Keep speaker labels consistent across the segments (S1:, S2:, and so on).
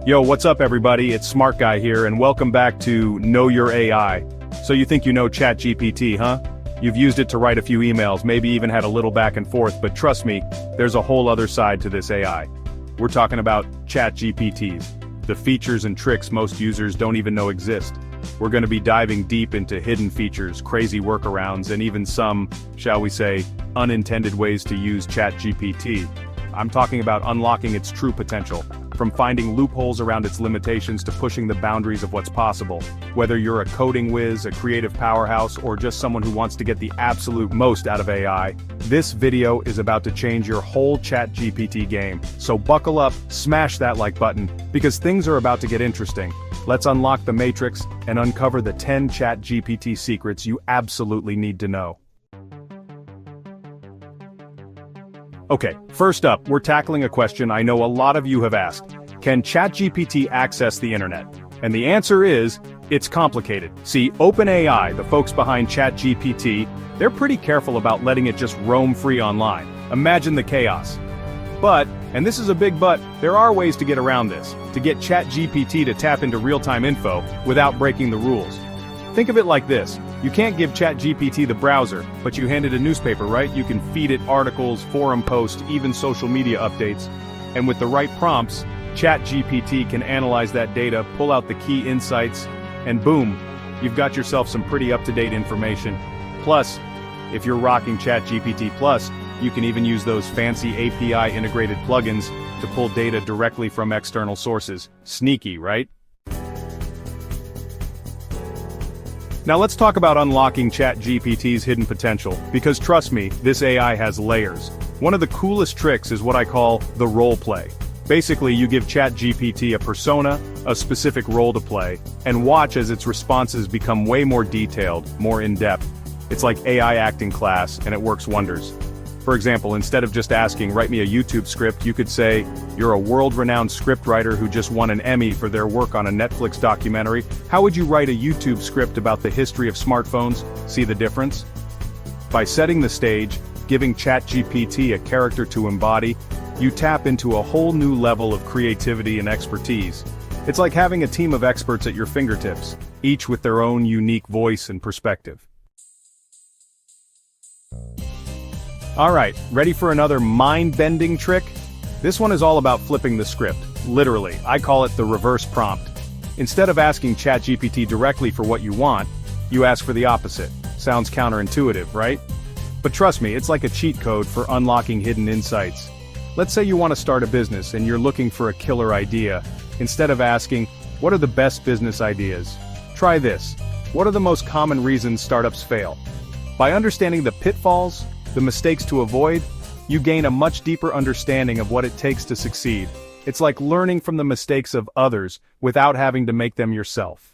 S1: Yo, what's up everybody? It's Smart Guy here and welcome back to Know Your AI. So you think you know ChatGPT, huh? You've used it to write a few emails, maybe even had a little back and forth, but trust me, there's a whole other side to this AI. We're talking about ChatGPTs, the features and tricks most users don't even know exist. We're going to be diving deep into hidden features, crazy workarounds, and even some, shall we say, unintended ways to use ChatGPT. I'm talking about unlocking its true potential, from finding loopholes around its limitations to pushing the boundaries of what's possible. Whether you're a coding whiz, a creative powerhouse, or just someone who wants to get the absolute most out of AI, this video is about to change your whole ChatGPT game. So buckle up, smash that like button, because things are about to get interesting. Let's unlock the matrix and uncover the 10 ChatGPT secrets you absolutely need to know. Okay, first up, we're tackling a question I know a lot of you have asked. Can ChatGPT access the internet? And the answer is, it's complicated. See, OpenAI, the folks behind ChatGPT, they're pretty careful about letting it just roam free online. Imagine the chaos. But, and this is a big but, there are ways to get around this, to get ChatGPT to tap into real-time info without breaking the rules. Think of it like this. You can't give ChatGPT the browser, but you hand it a newspaper, right? You can feed it articles, forum posts, even social media updates. And with the right prompts, ChatGPT can analyze that data, pull out the key insights, and boom, you've got yourself some pretty up-to-date information. Plus, if you're rocking ChatGPT Plus, you can even use those fancy API-integrated plugins to pull data directly from external sources. Sneaky, right? Now let's talk about unlocking ChatGPT's hidden potential, because trust me, this AI has layers. One of the coolest tricks is what I call the role play. Basically, you give ChatGPT a persona, a specific role to play, and watch as its responses become way more detailed, more in-depth. It's like AI acting class, and it works wonders. For example, instead of just asking, write me a YouTube script, you could say, you're a world-renowned scriptwriter who just won an Emmy for their work on a Netflix documentary. How would you write a YouTube script about the history of smartphones? See the difference? By setting the stage, giving ChatGPT a character to embody, you tap into a whole new level of creativity and expertise. It's like having a team of experts at your fingertips, each with their own unique voice and perspective. Alright, ready for another mind-bending trick? This one is all about flipping the script. Literally, I call it the reverse prompt. Instead of asking ChatGPT directly for what you want, you ask for the opposite. Sounds counterintuitive, right? But trust me, it's like a cheat code for unlocking hidden insights. Let's say you want to start a business and you're looking for a killer idea. Instead of asking, what are the best business ideas? Try this. What are the most common reasons startups fail? By understanding the pitfalls, the mistakes to avoid, you gain a much deeper understanding of what it takes to succeed. It's like learning from the mistakes of others without having to make them yourself.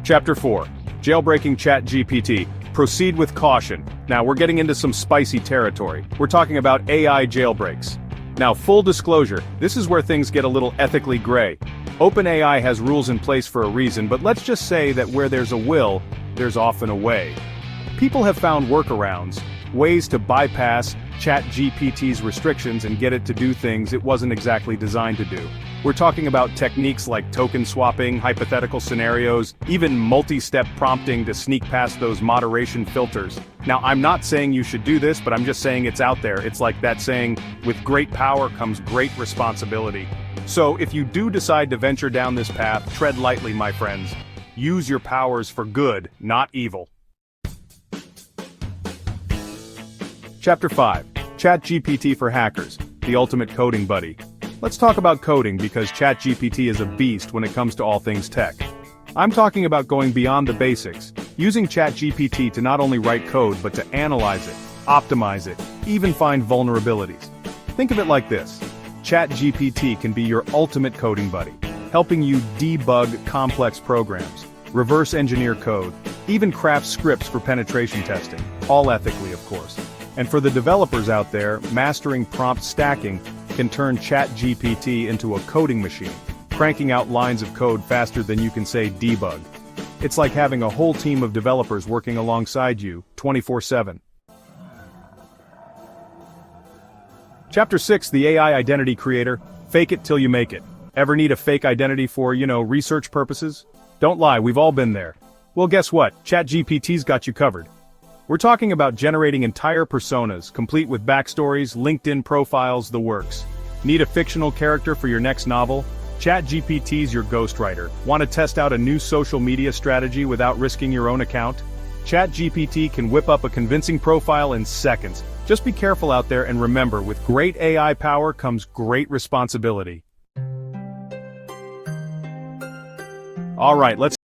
S1: Chapter 4. Jailbreaking ChatGPT. Proceed with caution. Now we're getting into some spicy territory. We're talking about AI jailbreaks. Now full disclosure, this is where things get a little ethically gray. OpenAI has rules in place for a reason, but let's just say that where there's a will, there's often a way. People have found workarounds, ways to bypass ChatGPT's restrictions and get it to do things it wasn't exactly designed to do. We're talking about techniques like token swapping, hypothetical scenarios, even multi-step prompting to sneak past those moderation filters. Now, I'm not saying you should do this, but I'm just saying it's out there. It's like that saying, with great power comes great responsibility. So if you do decide to venture down this path, tread lightly, my friends. Use your powers for good, not evil. Chapter 5. ChatGPT for Hackers, the ultimate coding buddy. Let's talk about coding because ChatGPT is a beast when it comes to all things tech. I'm talking about going beyond the basics, using ChatGPT to not only write code but to analyze it, optimize it, even find vulnerabilities. Think of it like this. ChatGPT can be your ultimate coding buddy, helping you debug complex programs, reverse engineer code, even craft scripts for penetration testing, all ethically of course. And for the developers out there, mastering prompt stacking can turn ChatGPT into a coding machine, cranking out lines of code faster than you can say debug. It's like having a whole team of developers working alongside you, 24/7. Chapter 6, the AI Identity Creator, Fake It Till You Make It. Ever need a fake identity for, research purposes? Don't lie, we've all been there. Well, guess what? ChatGPT's got you covered. We're talking about generating entire personas, complete with backstories, LinkedIn profiles, the works. Need a fictional character for your next novel? ChatGPT's your ghostwriter. Want to test out a new social media strategy without risking your own account? ChatGPT can whip up a convincing profile in seconds. Just be careful out there, and remember, with great AI power comes great responsibility. Alright, let's